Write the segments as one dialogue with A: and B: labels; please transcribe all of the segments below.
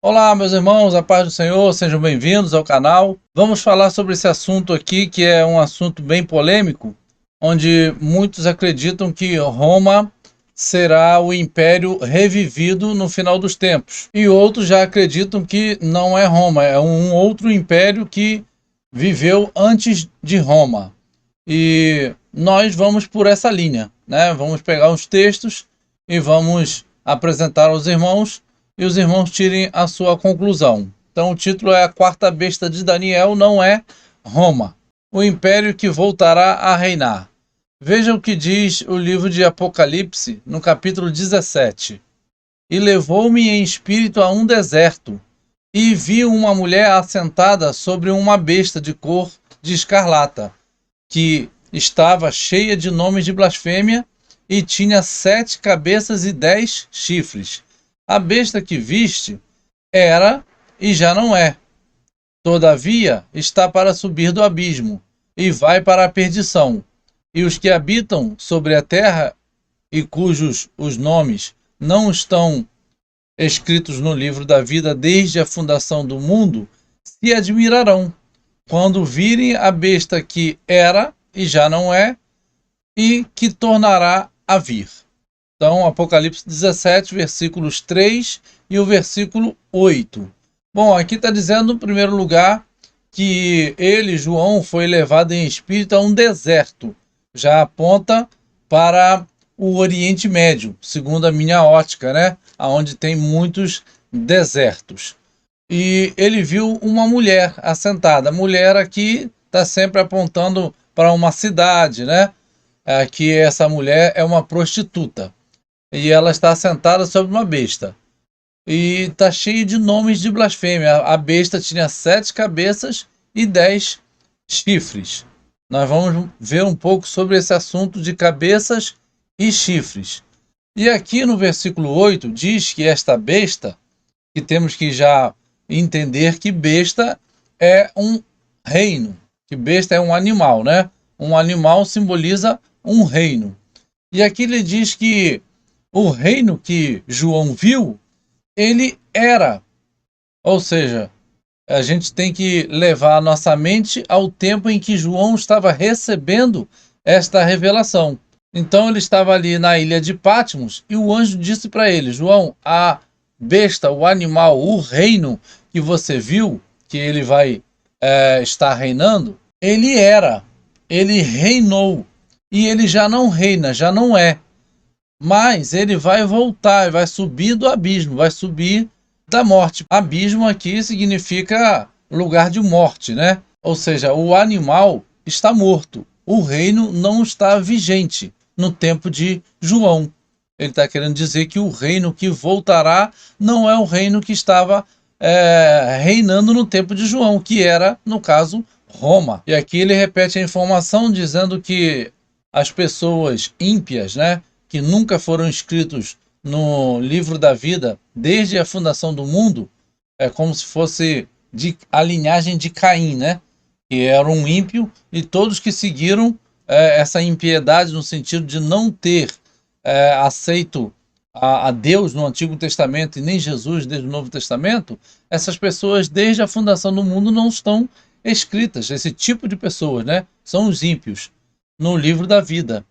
A: Olá, meus irmãos, a paz do Senhor, sejam bem-vindos ao canal. Vamos falar sobre esse assunto aqui, que é um assunto bem polêmico, onde muitos acreditam que Roma será o império revivido no final dos tempos. E outros já acreditam que não é Roma, é um outro império que viveu antes de Roma. E nós vamos por essa linha, né? Vamos pegar os textos e vamos apresentar aos irmãos e os irmãos tirem a sua conclusão. Então o título é A Quarta Besta de Daniel, não é Roma, o império que voltará a reinar. Veja o que diz o livro de Apocalipse, no capítulo 17. E levou-me em espírito a um deserto, e vi uma mulher assentada sobre uma besta de cor de escarlata, que estava cheia de nomes de blasfêmia e tinha 7 cabeças e 10 chifres. A besta que viste era e já não é. Todavia está para subir do abismo e vai para a perdição. E os que habitam sobre a terra e cujos os nomes não estão escritos no livro da vida desde a fundação do mundo, se admirarão quando virem a besta que era e já não é, e que tornará a vir. Então, Apocalipse 17, versículos 3 e o versículo 8. Bom, aqui está dizendo, em primeiro lugar, que ele, João, foi levado em espírito a um deserto. Já aponta para o Oriente Médio, segundo a minha ótica, né? Onde tem muitos desertos. E ele viu uma mulher assentada. A mulher aqui está sempre apontando para uma cidade, né? Que essa mulher é uma prostituta. E ela está sentada sobre uma besta. E está cheio de nomes de blasfêmia. A besta tinha 7 cabeças e 10 chifres. Nós vamos ver um pouco sobre esse assunto de cabeças e chifres. E aqui no versículo 8 diz que esta besta, que temos que já entender que besta é um reino, que besta é um animal, né? Um animal simboliza um reino. E aqui ele diz que o reino que João viu, ele era. Ou seja, a gente tem que levar a nossa mente ao tempo em que João estava recebendo esta revelação. Então ele estava ali na ilha de Patmos e o anjo disse para ele: João, a besta, o animal, o reino que você viu, que ele vai estar reinando, ele reinou, e ele já não reina, já não é. Mas ele vai voltar, vai subir do abismo, vai subir da morte. Abismo aqui significa lugar de morte, né? Ou seja, o animal está morto. O reino não está vigente no tempo de João. Ele está querendo dizer que o reino que voltará não é o reino que estava reinando no tempo de João, que era, no caso, Roma. E aqui ele repete a informação dizendo que as pessoas ímpias, né, que nunca foram inscritos no livro da vida desde a fundação do mundo, é como se fosse a linhagem de Caim, né? Que era um ímpio, e todos que seguiram essa impiedade no sentido de não ter aceito a Deus no Antigo Testamento e nem Jesus desde o Novo Testamento, essas pessoas desde a fundação do mundo não estão escritas. Esse tipo de pessoas, né? São os ímpios no livro da vida.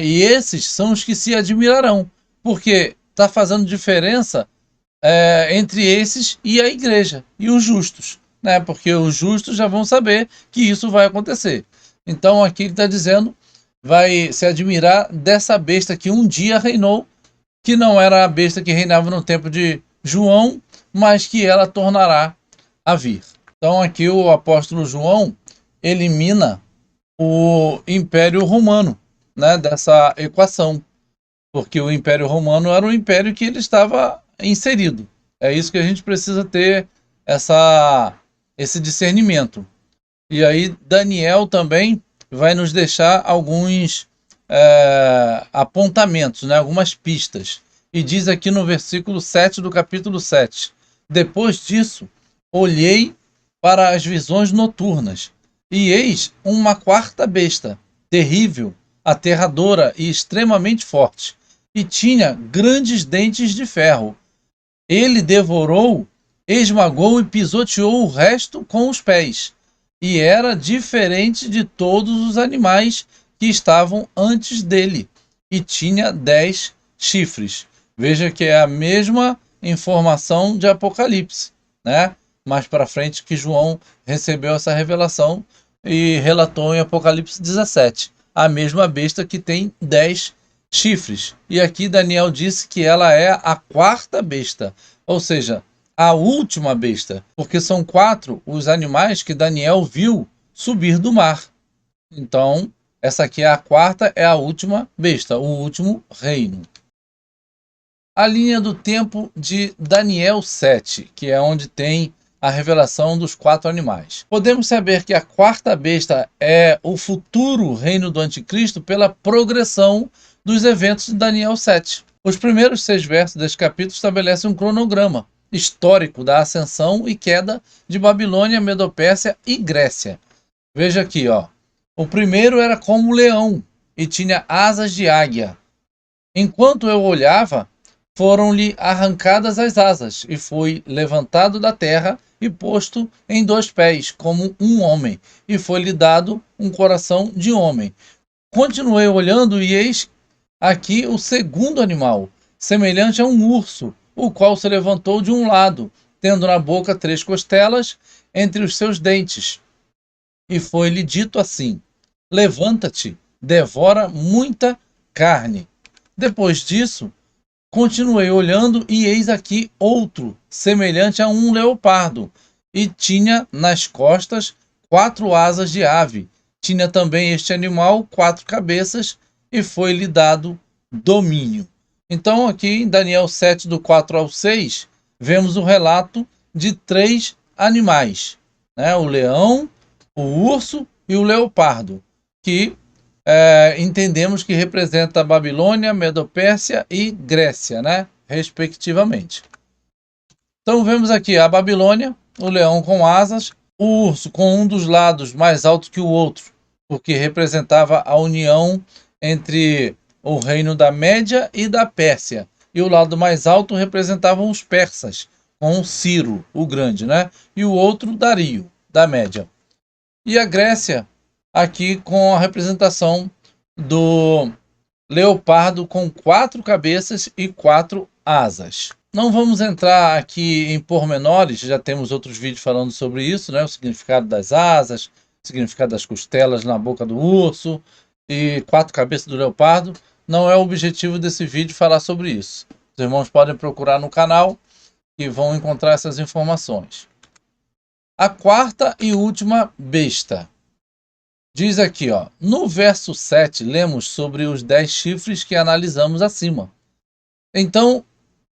A: E esses são os que se admirarão, porque está fazendo diferença entre esses e a igreja, e os justos, né? Porque os justos já vão saber que isso vai acontecer. Então aqui ele está dizendo, vai se admirar dessa besta que um dia reinou, que não era a besta que reinava no tempo de João, mas que ela tornará a vir. Então aqui o apóstolo João elimina o Império Romano, né, dessa equação, porque o Império Romano era um império que ele estava inserido. É isso que a gente precisa ter esse discernimento. E aí Daniel também vai nos deixar alguns apontamentos, né, algumas pistas. E diz aqui no versículo 7 do capítulo 7: Depois disso, olhei para as visões noturnas, e eis uma quarta besta, terrível, aterradora e extremamente forte, e tinha grandes dentes de ferro. Ele devorou esmagou e pisoteou o resto com os pés, e era diferente de todos os animais que estavam antes dele, e tinha 10 chifres. Veja que é a mesma informação de Apocalipse, né? Mais para frente que João recebeu essa revelação e relatou em Apocalipse 17. A mesma besta que tem 10 chifres. E aqui Daniel disse que ela é a quarta besta, ou seja, a última besta, porque são 4 os animais que Daniel viu subir do mar. Então, essa aqui é a quarta, é a última besta, o último reino. A linha do tempo de Daniel 7, que é onde tem a revelação dos 4 animais. Podemos saber que a quarta besta é o futuro reino do anticristo pela progressão dos eventos de Daniel 7. Os primeiros 6 versos deste capítulo estabelecem um cronograma histórico da ascensão e queda de Babilônia, Medopérsia e Grécia. Veja aqui, ó. O primeiro era como leão e tinha asas de águia. Enquanto eu olhava, foram-lhe arrancadas as asas, e foi levantado da terra e posto em 2 pés, como um homem, e foi-lhe dado um coração de homem. Continuei olhando, e eis aqui o segundo animal, semelhante a um urso, o qual se levantou de um lado, tendo na boca 3 costelas entre os seus dentes. E foi-lhe dito assim: levanta-te, devora muita carne. Depois disso, continuei olhando, e eis aqui outro, semelhante a um leopardo, e tinha nas costas 4 asas de ave. Tinha também este animal 4 cabeças, e foi-lhe dado domínio. Então, aqui em Daniel 7, do 4 ao 6, vemos o relato de 3 animais, né? O leão, o urso e o leopardo, que entendemos que representa a Babilônia, Medopérsia e Grécia, né? Respectivamente. Então vemos aqui a Babilônia, o leão com asas, o urso com um dos lados mais alto que o outro, porque representava a união entre o reino da Média e da Pérsia. E o lado mais alto representavam os persas, com Ciro, o grande, né? E o outro, Dario, da Média. E a Grécia, aqui com a representação do leopardo com 4 cabeças e 4 asas. Não vamos entrar aqui em pormenores, já temos outros vídeos falando sobre isso, né? O significado das asas, o significado das costelas na boca do urso e 4 cabeças do leopardo. Não é o objetivo desse vídeo falar sobre isso. Os irmãos podem procurar no canal e vão encontrar essas informações. A quarta e última besta. Diz aqui, ó, no verso 7, lemos sobre os 10 chifres que analisamos acima. Então,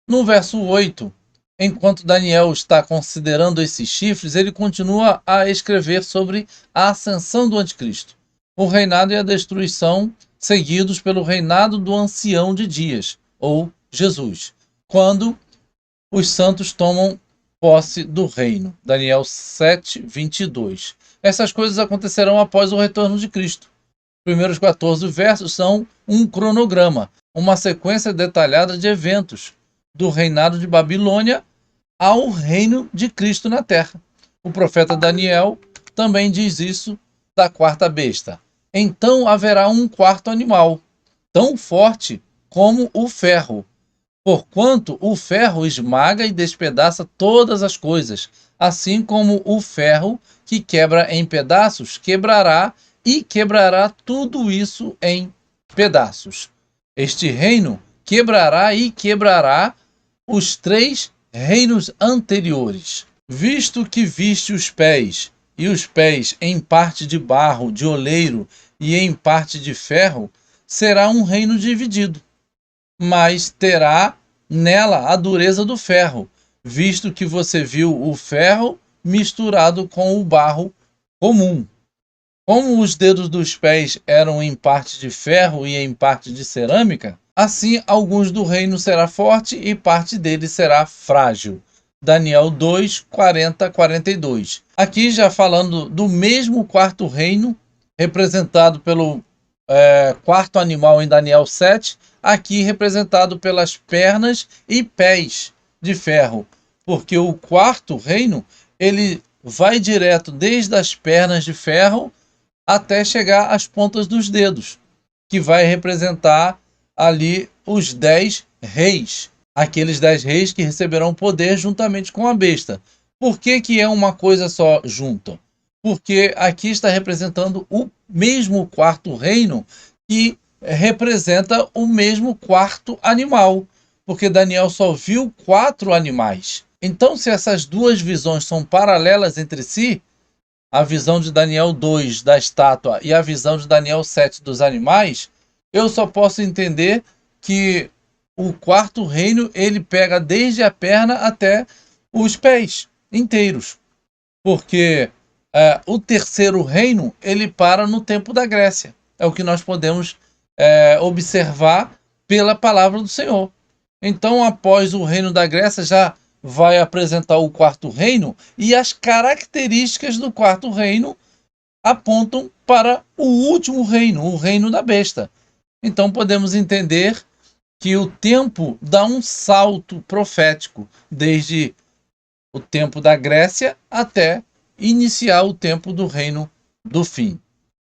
A: no verso 8, enquanto Daniel está considerando esses chifres, ele continua a escrever sobre a ascensão do anticristo, o reinado e a destruição seguidos pelo reinado do ancião de dias, ou Jesus, quando os santos tomam posse do reino. Daniel 7, 22. Essas coisas acontecerão após o retorno de Cristo. Os primeiros 14 versos são um cronograma, uma sequência detalhada de eventos, do reinado de Babilônia ao reino de Cristo na terra. O profeta Daniel também diz isso da quarta besta. Então haverá um quarto animal, tão forte como o ferro, porquanto o ferro esmaga e despedaça todas as coisas, assim como o ferro que quebra em pedaços, quebrará e quebrará tudo isso em pedaços. Este reino quebrará e quebrará os 3 reinos anteriores. Visto que viste os pés, e os pés em parte de barro, de oleiro, e em parte de ferro, será um reino dividido, mas terá nela a dureza do ferro, visto que você viu o ferro misturado com o barro comum. Como os dedos dos pés eram em parte de ferro e em parte de cerâmica, assim alguns do reino será forte e parte dele será frágil. Daniel 2, 40, 42. Aqui já falando do mesmo quarto reino, representado pelo quarto animal em Daniel 7, aqui representado pelas pernas e pés de ferro, porque o quarto reino, ele vai direto desde as pernas de ferro até chegar às pontas dos dedos, que vai representar ali os 10 reis, aqueles 10 reis que receberão poder juntamente com a besta. Por que que é uma coisa só junta? Porque aqui está representando o mesmo quarto reino que representa o mesmo quarto animal, porque Daniel só viu 4 animais. Então, se essas duas visões são paralelas entre si, a visão de Daniel 2 da estátua e a visão de Daniel 7 dos animais, eu só posso entender que o quarto reino ele pega desde a perna até os pés inteiros, porque o terceiro reino ele para no tempo da Grécia. É o que nós podemos observar pela palavra do Senhor. Então, após o reino da Grécia, já vai apresentar o quarto reino, e as características do quarto reino apontam para o último reino, o reino da besta. Então, podemos entender que o tempo dá um salto profético, desde o tempo da Grécia até iniciar o tempo do reino do fim,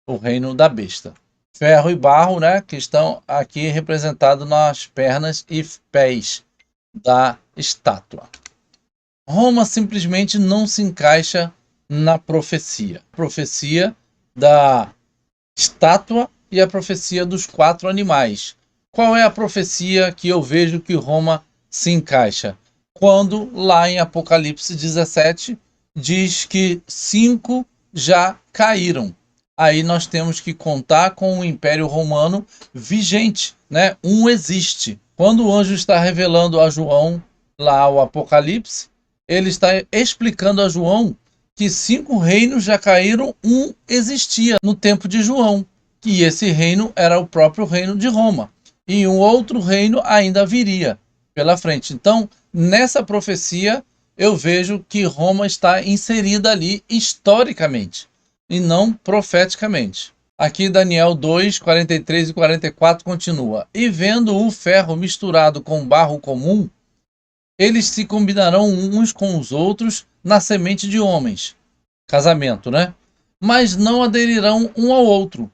A: o reino da besta. Ferro e barro, né, que estão aqui representados nas pernas e pés da estátua. Roma simplesmente não se encaixa na profecia. A profecia da estátua e a profecia dos 4 animais. Qual é a profecia que eu vejo que Roma se encaixa? Quando lá em Apocalipse 17 diz que 5 já caíram. Aí nós temos que contar com o Império Romano vigente, né? Um existe. Quando o anjo está revelando a João lá o Apocalipse, ele está explicando a João que 5 reinos já caíram, um existia no tempo de João, que esse reino era o próprio reino de Roma, e um outro reino ainda viria pela frente. Então, nessa profecia, eu vejo que Roma está inserida ali historicamente, e não profeticamente. Aqui Daniel 2, 43 e 44 continua. E vendo o ferro misturado com barro comum, eles se combinarão uns com os outros na semente de homens. Casamento, né? Mas não aderirão um ao outro,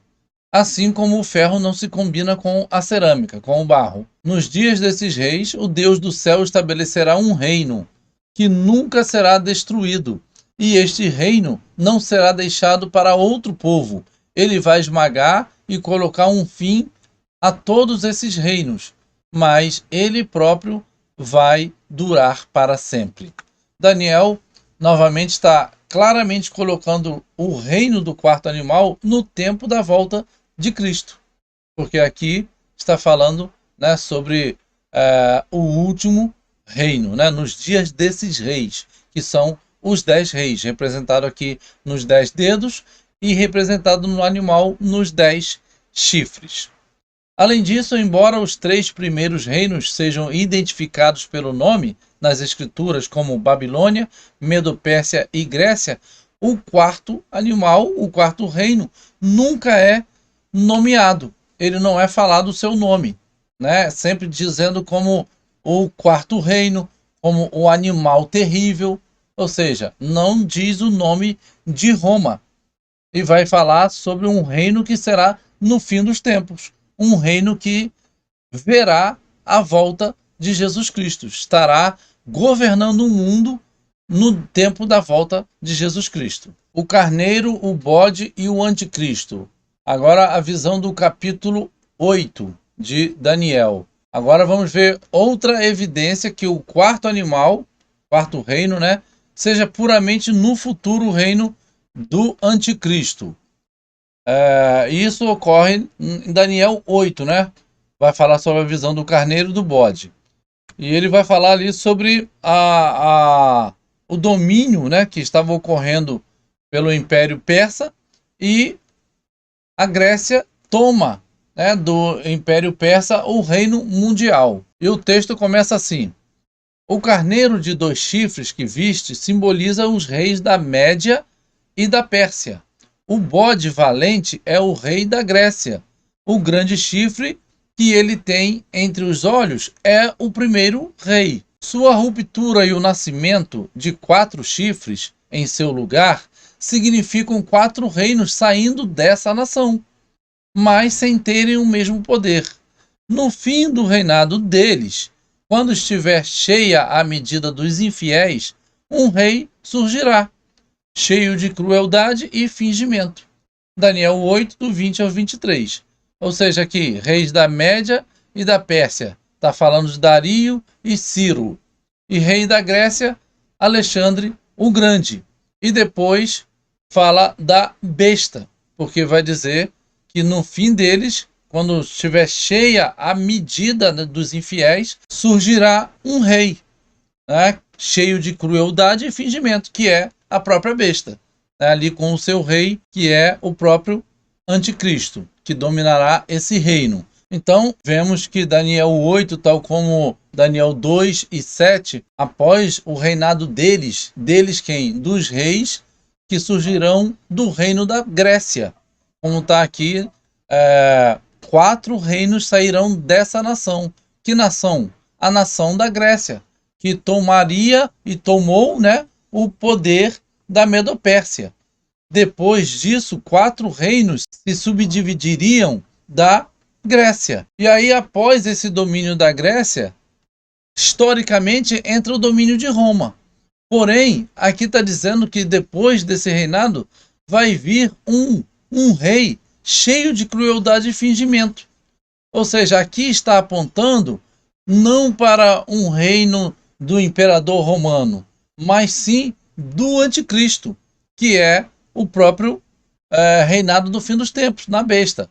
A: assim como o ferro não se combina com a cerâmica, com o barro. Nos dias desses reis, o Deus do céu estabelecerá um reino que nunca será destruído, e este reino não será deixado para outro povo. Ele vai esmagar e colocar um fim a todos esses reinos, mas ele próprio vai durar para sempre. Daniel novamente está claramente colocando o reino do quarto animal no tempo da volta de Cristo, porque aqui está falando, né, sobre o último reino, né, nos dias desses reis, que são os 10 reis, representado aqui nos 10 dedos e representado no animal nos 10 chifres. Além disso, embora os 3 primeiros reinos sejam identificados pelo nome nas escrituras como Babilônia, Medo-Pérsia e Grécia, o quarto animal, o quarto reino, nunca é nomeado. Ele não é falado o seu nome, né? Sempre dizendo como o quarto reino, como o animal terrível, ou seja, não diz o nome de Roma. E vai falar sobre um reino que será no fim dos tempos. Um reino que verá a volta de Jesus Cristo. Estará governando o mundo no tempo da volta de Jesus Cristo. O carneiro, o bode e o anticristo. Agora a visão do capítulo 8 de Daniel. Agora vamos ver outra evidência que o quarto animal, quarto reino, né, seja puramente no futuro reino do anticristo. Isso ocorre em Daniel 8, né? Vai falar sobre a visão do carneiro e do bode. E ele vai falar ali sobre o domínio, né, que estava ocorrendo pelo Império Persa, e a Grécia toma, né, do Império Persa o reino mundial. E o texto começa assim: o carneiro de 2 chifres que viste simboliza os reis da Média e da Pérsia. O bode valente é o rei da Grécia. O grande chifre que ele tem entre os olhos é o primeiro rei. Sua ruptura e o nascimento de 4 chifres em seu lugar significam 4 reinos saindo dessa nação, mas sem terem o mesmo poder. No fim do reinado deles, quando estiver cheia a medida dos infiéis, um rei surgirá, cheio de crueldade e fingimento. Daniel 8, do 20 ao 23. Ou seja, aqui, reis da Média e da Pérsia. Está falando de Dario e Ciro. E rei da Grécia, Alexandre o Grande. E depois fala da besta, porque vai dizer que no fim deles, quando estiver cheia a medida dos infiéis, surgirá um rei, né, cheio de crueldade e fingimento, que é a própria besta, né, ali com o seu rei, que é o próprio anticristo, que dominará esse reino. Então, vemos que Daniel 8, tal como Daniel 2 e 7, após o reinado deles quem? Dos reis que surgirão do reino da Grécia. Como está aqui, 4 reinos sairão dessa nação. Que nação? A nação da Grécia, que tomaria e tomou, né, o poder da Medopérsia. Depois disso, 4 reinos se subdividiriam da Grécia. E aí, após esse domínio da Grécia, historicamente entra o domínio de Roma. Porém, aqui está dizendo que depois desse reinado vai vir um rei cheio de crueldade e fingimento. Ou seja, aqui está apontando não para um reino do imperador romano, mas sim do anticristo, que é o próprio reinado do fim dos tempos, na besta.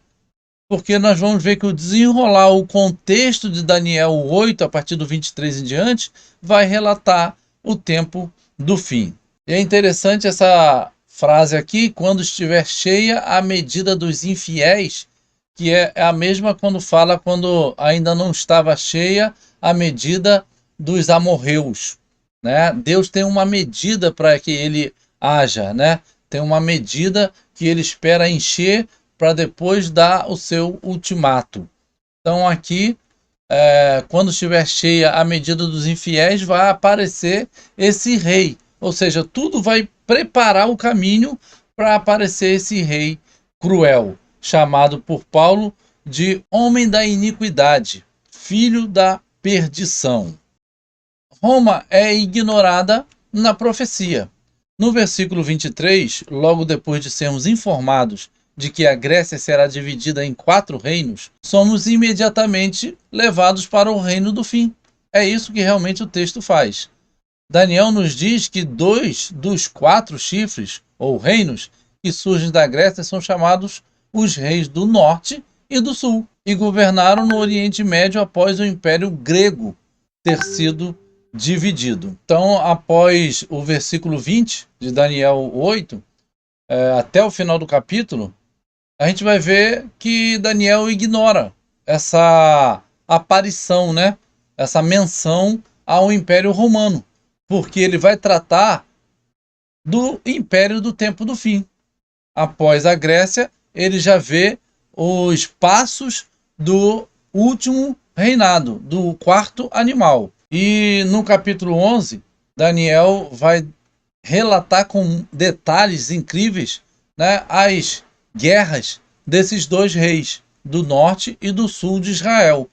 A: Porque nós vamos ver que o desenrolar, o contexto de Daniel 8, a partir do 23 em diante, vai relatar o tempo do fim. E é interessante essa frase aqui, quando estiver cheia a medida dos infiéis, que é a mesma quando fala quando ainda não estava cheia a medida dos amorreus, né? Deus tem uma medida para que ele haja, né? Tem uma medida que ele espera encher para depois dar o seu ultimato. Então aqui, quando estiver cheia a medida dos infiéis, vai aparecer esse rei. Ou seja, tudo vai preparar o caminho para aparecer esse rei cruel, chamado por Paulo de homem da iniquidade, filho da perdição. Roma é ignorada na profecia. No versículo 23, logo depois de sermos informados de que a Grécia será dividida em 4 reinos, somos imediatamente levados para o reino do fim. É isso que realmente o texto faz. Daniel nos diz que 2 dos 4 chifres, ou reinos, que surgem da Grécia são chamados os reis do norte e do sul, e governaram no Oriente Médio após o Império Grego ter sido dividido. Então, após o versículo 20 de Daniel 8, até o final do capítulo, a gente vai ver que Daniel ignora essa aparição, né? Essa menção ao Império Romano, porque ele vai tratar do Império do tempo do fim. Após a Grécia, ele já vê os passos do último reinado, do 4º animal. E no capítulo 11, Daniel vai relatar com detalhes incríveis, né, as guerras desses 2 reis, do norte e do sul de Israel,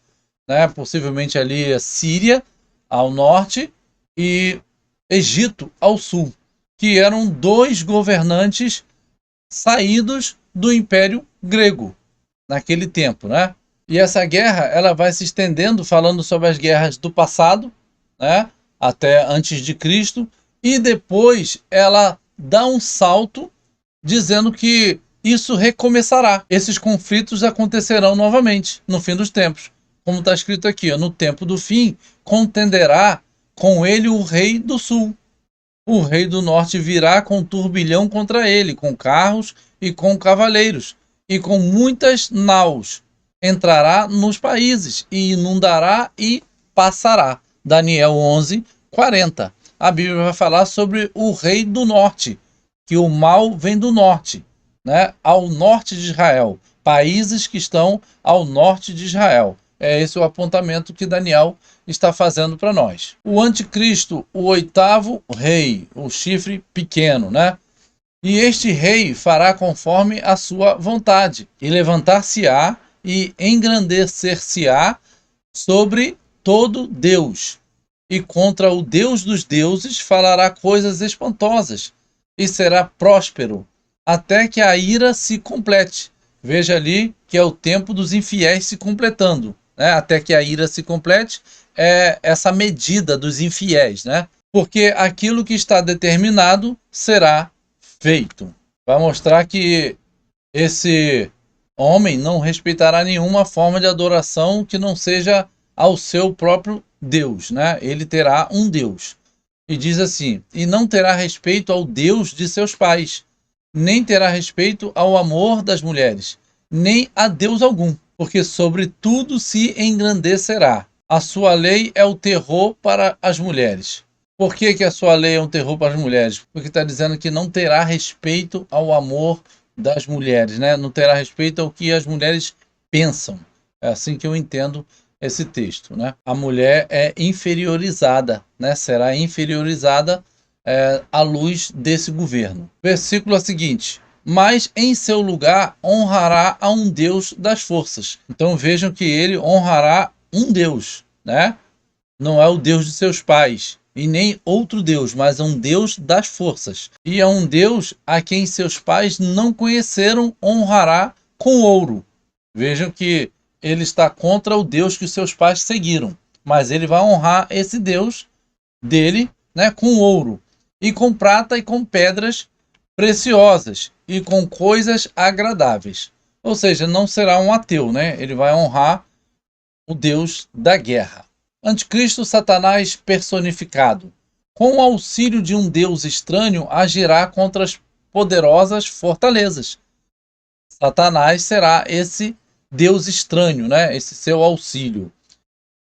A: né? Possivelmente ali a Síria ao norte e Egito ao sul, que eram 2 governantes saídos do Império Grego naquele tempo, né? E essa guerra ela vai se estendendo, falando sobre as guerras do passado, né, até antes de Cristo, e depois ela dá um salto dizendo que isso recomeçará. Esses conflitos acontecerão novamente no fim dos tempos. Como está escrito aqui, no tempo do fim, contenderá com ele o rei do sul. O rei do norte virá com turbilhão contra ele, com carros e com cavaleiros, e com muitas naus. Entrará nos países, e inundará e passará. Daniel 11, 40. A Bíblia vai falar sobre o rei do norte, que o mal vem do norte, né? Ao norte de Israel. Países que estão ao norte de Israel. É esse o apontamento que Daniel está fazendo para nós. O anticristo, o oitavo rei, o chifre pequeno, né? E este rei fará conforme a sua vontade, e levantar-se-á e engrandecer-se-á sobre todo Deus. E contra o Deus dos deuses falará coisas espantosas, e será próspero, até que a ira se complete. Veja ali que é o tempo dos infiéis se completando, né? Até que a ira se complete é essa medida dos infiéis, né? Porque aquilo que está determinado será feito. Vai mostrar que esse homem não respeitará nenhuma forma de adoração que não seja ao seu próprio Deus, né? Ele terá um Deus. E diz assim: e não terá respeito ao Deus de seus pais, nem terá respeito ao amor das mulheres, nem a Deus algum, porque sobre tudo se engrandecerá. A sua lei é o terror para as mulheres. Por que a sua lei é um terror para as mulheres? Porque está dizendo que não terá respeito ao amor das mulheres, né? Não terá respeito ao que as mulheres pensam. É assim que eu entendo esse texto, né? A mulher é inferiorizada, né? Será inferiorizada à luz desse governo. Versículo seguinte: mas em seu lugar honrará a um Deus das forças. Então vejam que ele honrará um Deus, né? Não é o Deus de seus pais, e nem outro Deus, mas é um Deus das forças. E é um Deus a quem seus pais não conheceram, honrará com ouro. Vejam que ele está contra o Deus que os seus pais seguiram, mas ele vai honrar esse Deus dele, né, com ouro, e com prata e com pedras preciosas, e com coisas agradáveis. Ou seja, não será um ateu, né? Ele vai honrar o Deus da guerra. Anticristo, Satanás personificado. Com o auxílio de um Deus estranho, agirá contra as poderosas fortalezas. Satanás será esse Deus estranho, né? Esse seu auxílio.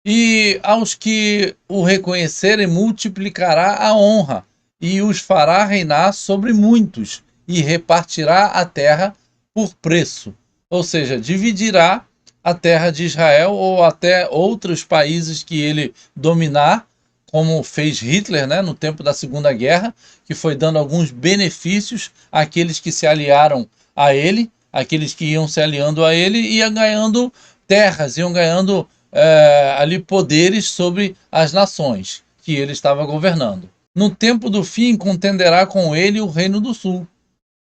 A: E aos que o reconhecerem, multiplicará a honra, e os fará reinar sobre muitos, e repartirá a terra por preço. Ou seja, dividirá a terra de Israel ou até outros países que ele dominar, como fez Hitler, né, no tempo da Segunda Guerra, que foi dando alguns benefícios àqueles que se aliaram a ele, aqueles que iam se aliando a ele, iam ganhando terras, iam ganhando ali poderes sobre as nações que ele estava governando. No tempo do fim, contenderá com ele o reino do sul.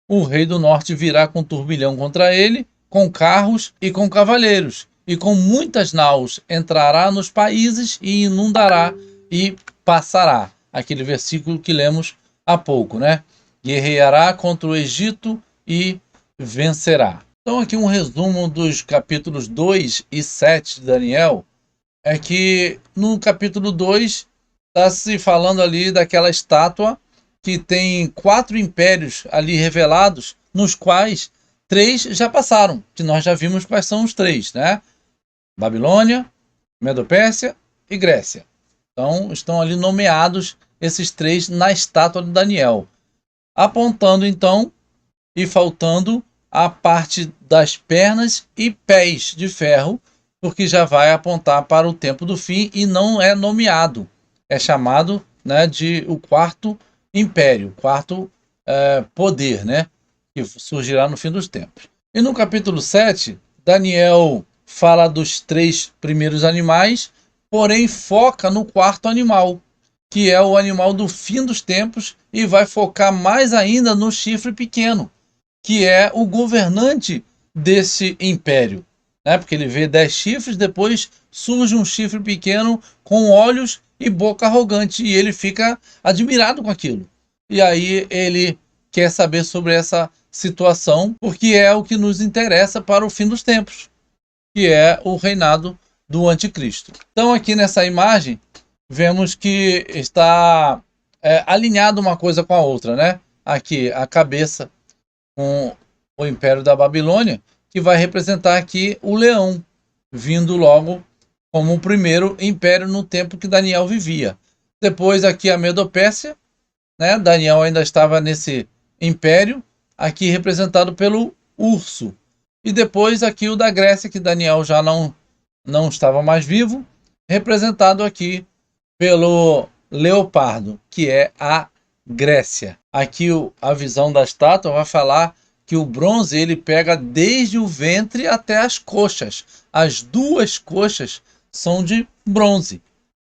A: O rei do norte virá com turbilhão contra ele, com carros e com cavaleiros, e com muitas naus entrará nos países e inundará e passará. Aquele versículo que lemos há pouco, né? Guerreará contra o Egito e vencerá. Então aqui um resumo dos capítulos 2 e 7 de Daniel, é que no capítulo 2 está se falando ali daquela estátua que tem 4 impérios ali revelados, nos quais 3 já passaram, que nós já vimos quais são os 3, né? Babilônia, Medo-Pérsia e Grécia. Então estão ali nomeados esses 3 na estátua de Daniel, apontando então e faltando a parte das pernas e pés de ferro, porque já vai apontar para o tempo do fim e não é nomeado. É chamado, né, de o quarto império, quarto poder, né, que surgirá no fim dos tempos. E no capítulo 7, Daniel fala dos 3 primeiros animais, porém foca no quarto animal, que é o animal do fim dos tempos, e vai focar mais ainda no chifre pequeno, que é o governante desse império, né? Porque ele vê 10 chifres, depois surge um chifre pequeno com olhos e boca arrogante, e ele fica admirado com aquilo. E aí ele quer saber sobre essa situação, porque é o que nos interessa para o fim dos tempos, que é o reinado do anticristo. Então aqui nessa imagem, vemos que está alinhado uma coisa com a outra, né? Aqui a cabeça com o Império da Babilônia, que vai representar aqui o leão, vindo logo como o primeiro império no tempo que Daniel vivia. Depois aqui a Medo-Pérsia, né? Daniel ainda estava nesse império, aqui representado pelo urso. E depois aqui o da Grécia, que Daniel já não não estava mais vivo, representado aqui pelo leopardo, que é a Grécia. Aqui a visão da estátua vai falar que o bronze ele pega desde o ventre até as coxas. As duas coxas são de bronze.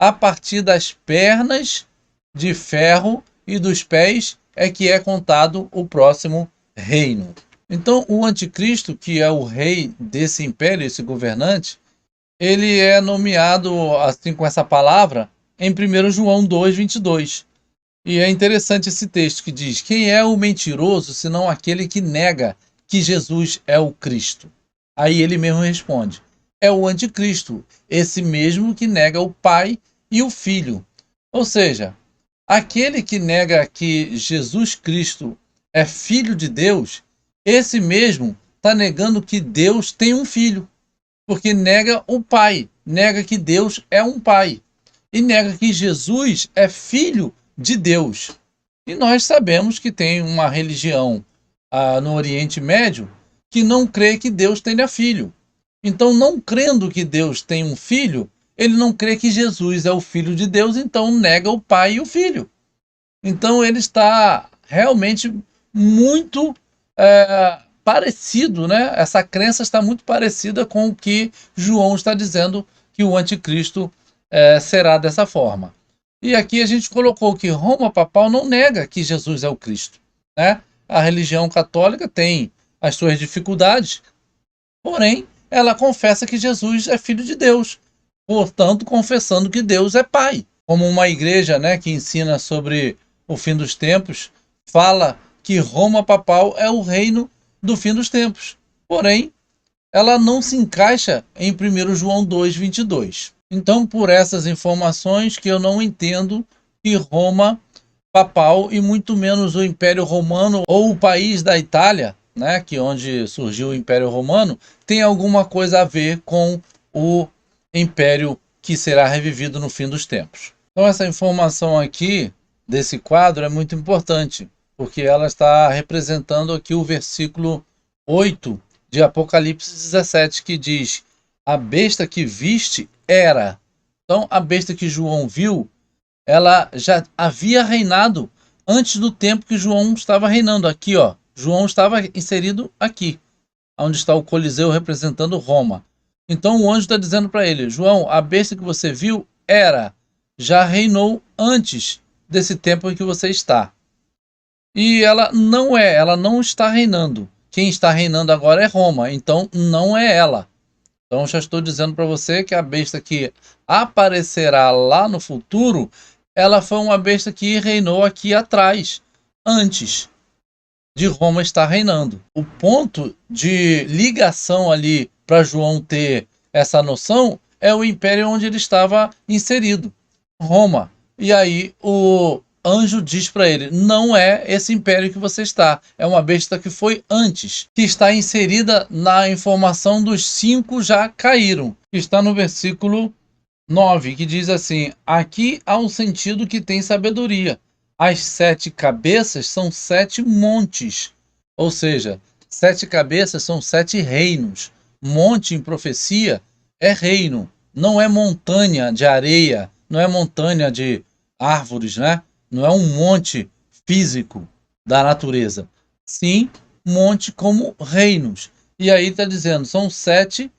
A: A partir das pernas de ferro e dos pés é que é contado o próximo reino. Então o anticristo, que é o rei desse império, esse governante, ele é nomeado assim com essa palavra em 1 João 2:22. E é interessante esse texto que diz: quem é o mentiroso senão aquele que nega que Jesus é o Cristo? Aí ele mesmo responde: é o anticristo, esse mesmo que nega o Pai e o Filho. Ou seja, aquele que nega que Jesus Cristo é filho de Deus, esse mesmo está negando que Deus tem um filho, porque nega o Pai, nega que Deus é um Pai, e nega que Jesus é filho de Deus. E nós sabemos que tem uma religião no Oriente Médio que não crê que Deus tenha filho. Então, não crendo que Deus tem um filho, ele não crê que Jesus é o filho de Deus, então nega o Pai e o Filho. Então, ele está realmente muito parecido, né? Essa crença está muito parecida com o que João está dizendo que o anticristo será dessa forma. E aqui a gente colocou que Roma papal não nega que Jesus é o Cristo, né? A religião católica tem as suas dificuldades, porém, ela confessa que Jesus é filho de Deus, portanto, confessando que Deus é Pai. Como uma igreja, né, que ensina sobre o fim dos tempos, fala que Roma papal é o reino do fim dos tempos. Porém, ela não se encaixa em 1 João 2:22. Então, por essas informações que eu não entendo que Roma papal e muito menos o Império Romano ou o país da Itália, né, que onde surgiu o Império Romano, tem alguma coisa a ver com o império que será revivido no fim dos tempos. Então essa informação aqui desse quadro é muito importante, porque ela está representando aqui o versículo 8 de Apocalipse 17, que diz: a besta que viste era. Então a besta que João viu, ela já havia reinado antes do tempo que João estava reinando. Aqui, ó, João estava inserido aqui, onde está o Coliseu representando Roma. Então o anjo está dizendo para ele: João, a besta que você viu era, já reinou antes desse tempo em que você está. E ela não está reinando. Quem está reinando agora é Roma, então não é ela. Então já estou dizendo para você que a besta que aparecerá lá no futuro, ela foi uma besta que reinou aqui atrás, antes de Roma estar reinando. O ponto de ligação ali para João ter essa noção é o império onde ele estava inserido, Roma. E aí o anjo diz para ele: não é esse império que você está, é uma besta que foi antes, que está inserida na informação dos 5 já caíram, que está no versículo 9, que diz assim: aqui há um sentido que tem sabedoria. As 7 cabeças são 7 montes, ou seja, 7 cabeças são 7 reinos. Monte em profecia é reino, não é montanha de areia, não é montanha de árvores, né? Não é um monte físico da natureza. Sim, monte como reinos. E aí está dizendo, são 7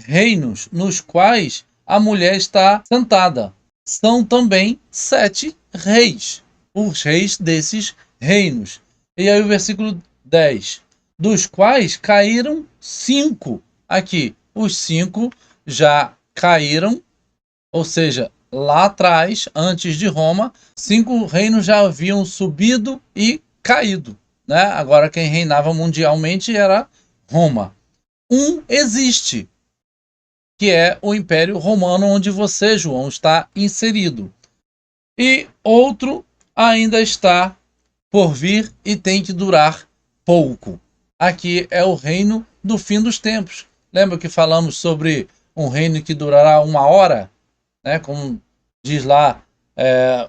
A: reinos nos quais a mulher está sentada. São também 7 reis, os reis desses reinos. E aí o versículo 10, dos quais caíram 5 aqui. Os 5 já caíram, ou seja, lá atrás, antes de Roma, 5 reinos já haviam subido e caído, né? Agora quem reinava mundialmente era Roma. Um existe, que é o Império Romano, onde você, João, está inserido. E outro ainda está por vir e tem que durar pouco. Aqui é o reino do fim dos tempos. Lembra que falamos sobre um reino que durará 1 hora? Né? Como diz lá,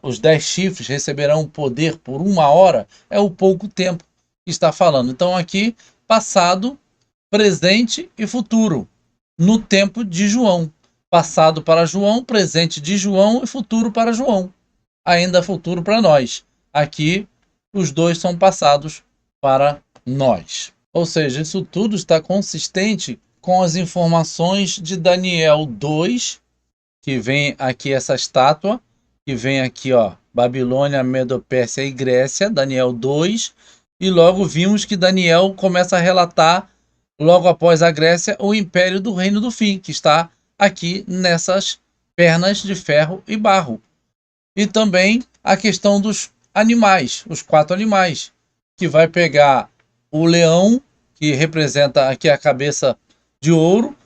A: os 10 chifres receberão poder por 1 hora. É o pouco tempo que está falando. Então aqui, passado, presente e futuro, no tempo de João. passado para João, presente de João e futuro para João. Ainda futuro para nós. Aqui, os dois são passados para nós. Ou seja, isso tudo está consistente com as informações de Daniel 2, que vem aqui essa estátua, que vem aqui, ó, Babilônia, Medo-Pérsia e Grécia, Daniel 2, e logo vimos que Daniel começa a relatar, logo após a Grécia, o império do reino do fim, que está aqui nessas pernas de ferro e barro. E também a questão dos animais, os 4 animais, que vai pegar o leão, que representa aqui a cabeça de ouro,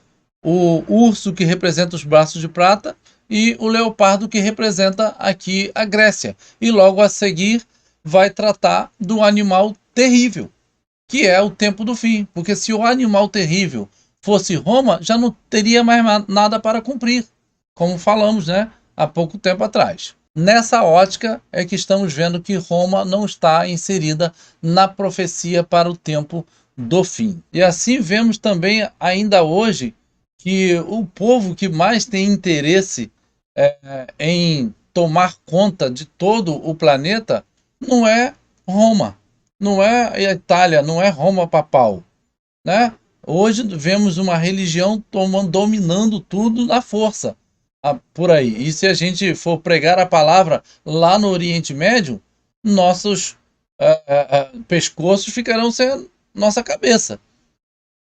A: o urso, que representa os braços de prata, e o leopardo, que representa aqui a Grécia. E logo a seguir vai tratar do animal terrível, que é o tempo do fim. Porque se o animal terrível fosse Roma, já não teria mais nada para cumprir, como falamos, né, há pouco tempo atrás. Nessa ótica é que estamos vendo que Roma não está inserida na profecia para o tempo do fim. E assim vemos também ainda hoje que o povo que mais tem interesse em tomar conta de todo o planeta não é Roma, não é a Itália, não é Roma papal, né? Hoje vemos uma religião dominando tudo na força, por aí. E se a gente for pregar a palavra lá no Oriente Médio, nossos pescoços ficarão sem nossa cabeça.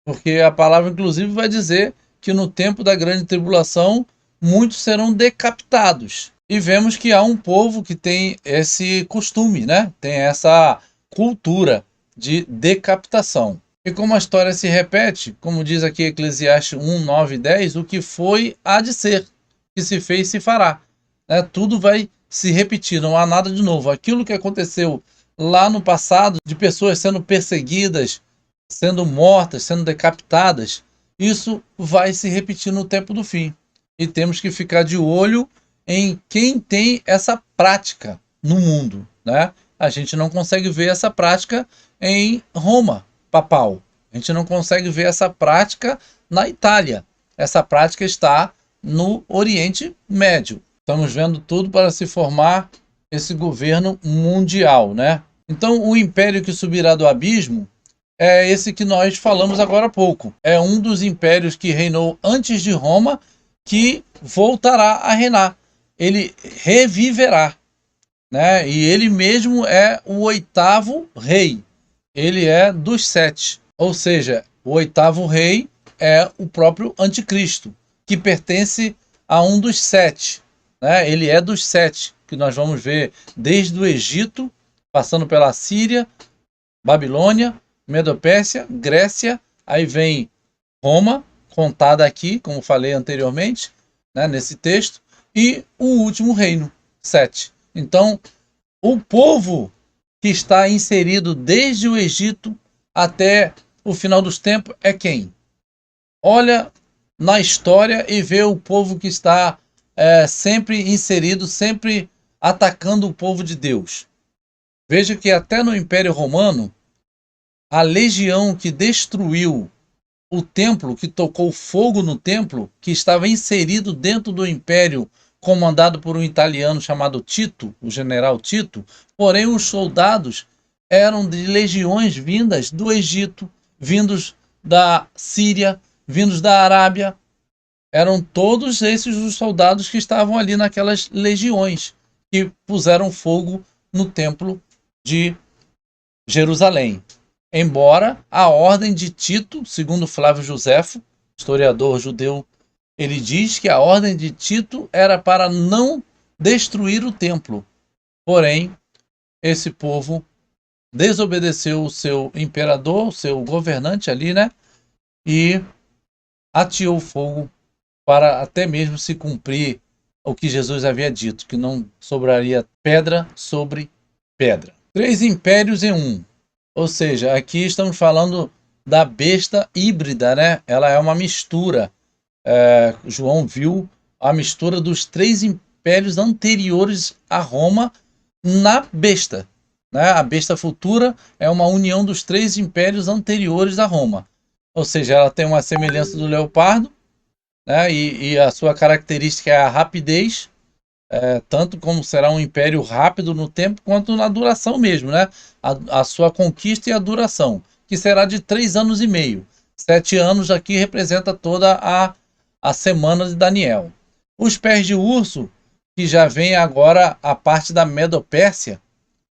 A: Porque a palavra, inclusive, vai dizer que no tempo da grande tribulação, muitos serão decapitados. E vemos que há um povo que tem esse costume, né? Tem essa cultura de decapitação. E como a história se repete, como diz aqui Eclesiastes 1, 9 e 10, o que foi há de ser, que se fez se fará. Tudo vai se repetir, não há nada de novo. Aquilo que aconteceu lá no passado, de pessoas sendo perseguidas, sendo mortas, sendo decapitadas, isso vai se repetir no tempo do fim. E temos que ficar de olho em quem tem essa prática no mundo, né? A gente não consegue ver essa prática em Roma papal. A gente não consegue ver essa prática na Itália. Essa prática está no Oriente Médio. Estamos vendo tudo para se formar esse governo mundial, né? Então, o império que subirá do abismo é esse que nós falamos agora há pouco. É um dos impérios que reinou antes de Roma, que voltará a reinar. Ele reviverá, né? E ele mesmo é o 8º rei. Ele é dos 7. Ou seja, o 8º rei é o próprio anticristo, que pertence a um dos 7. Né? Ele é dos 7, que nós vamos ver desde o Egito, passando pela Síria, Babilônia, Medo-Pérsia, Grécia, aí vem Roma, contada aqui, como falei anteriormente, né, nesse texto, e o último reino, 7. Então, o povo que está inserido desde o Egito até o final dos tempos é quem? Olha na história e vê o povo que está sempre inserido, sempre atacando o povo de Deus. Veja que até no Império Romano, a legião que destruiu o templo, que tocou fogo no templo, que estava inserido dentro do império comandado por um italiano chamado Tito, o general Tito, porém os soldados eram de legiões vindas do Egito, vindos da Síria, vindos da Arábia. Eram todos esses os soldados que estavam ali naquelas legiões, que puseram fogo no templo de Jerusalém. Embora a ordem de Tito, segundo Flávio Josefo, historiador judeu, ele diz que a ordem de Tito era para não destruir o templo. Porém, esse povo desobedeceu o seu imperador, o seu governante ali, né? E ateou fogo para até mesmo se cumprir o que Jesus havia dito, que não sobraria pedra sobre pedra. 3 impérios em um. Ou seja, aqui estamos falando da besta híbrida, né? Ela é uma mistura. João viu a mistura dos 3 impérios anteriores a Roma na besta. Né? A besta futura é uma união dos 3 impérios anteriores a Roma. Ou seja, ela tem uma semelhança do leopardo, né? E a sua característica é a rapidez, tanto como será um império rápido no tempo, quanto na duração mesmo, né? A sua conquista e a duração, que será de 3 anos e meio. 7 anos aqui representa toda a semana de Daniel. Os pés de urso, que já vem agora a parte da Medopérsia,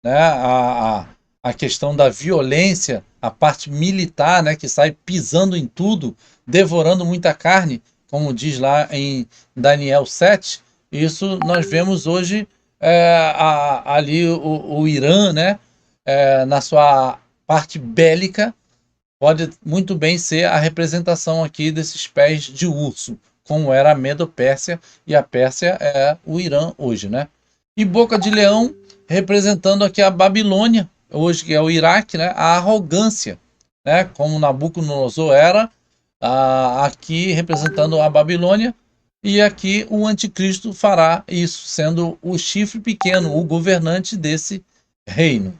A: né? A questão da violência, a parte militar, né? Que sai pisando em tudo, devorando muita carne, como diz lá em Daniel 7. Isso nós vemos hoje ali o Irã, né? Na sua parte bélica, pode muito bem ser a representação aqui desses pés de urso, como era a Medo-Pérsia, e a Pérsia é o Irã hoje, né? E boca de leão, representando aqui a Babilônia, hoje que é o Iraque, né? A arrogância, né? Como Nabucodonosor era, aqui representando a Babilônia, e aqui o anticristo fará isso, sendo o chifre pequeno, o governante desse reino.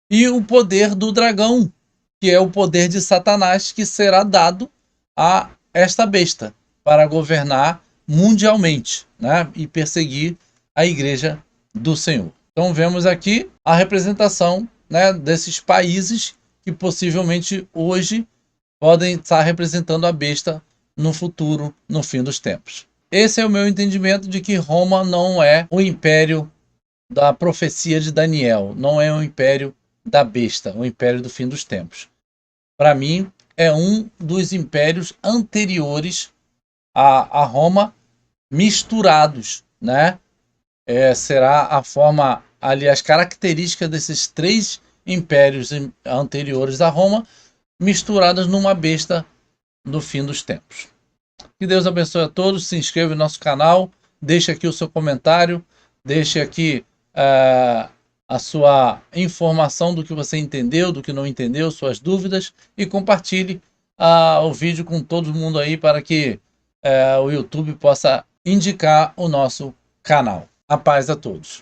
A: E o poder do dragão, que é o poder de Satanás, que será dado a esta besta para governar mundialmente, né? E perseguir a igreja do Senhor. Então vemos aqui a representação, né, desses países que possivelmente hoje podem estar representando a besta no futuro, no fim dos tempos. Esse é o meu entendimento de que Roma não é o império da profecia de Daniel, não é o império da besta, o império do fim dos tempos. Para mim, é um dos impérios anteriores a Roma, misturados, né? Será a forma, ali, as características desses 3 impérios anteriores a Roma, misturadas numa besta no fim dos tempos. Que Deus abençoe a todos, se inscreva no nosso canal, deixe aqui o seu comentário, deixe aqui a sua informação do que você entendeu, do que não entendeu, suas dúvidas, e compartilhe o vídeo com todo mundo aí para que o YouTube possa indicar o nosso canal. A paz a todos.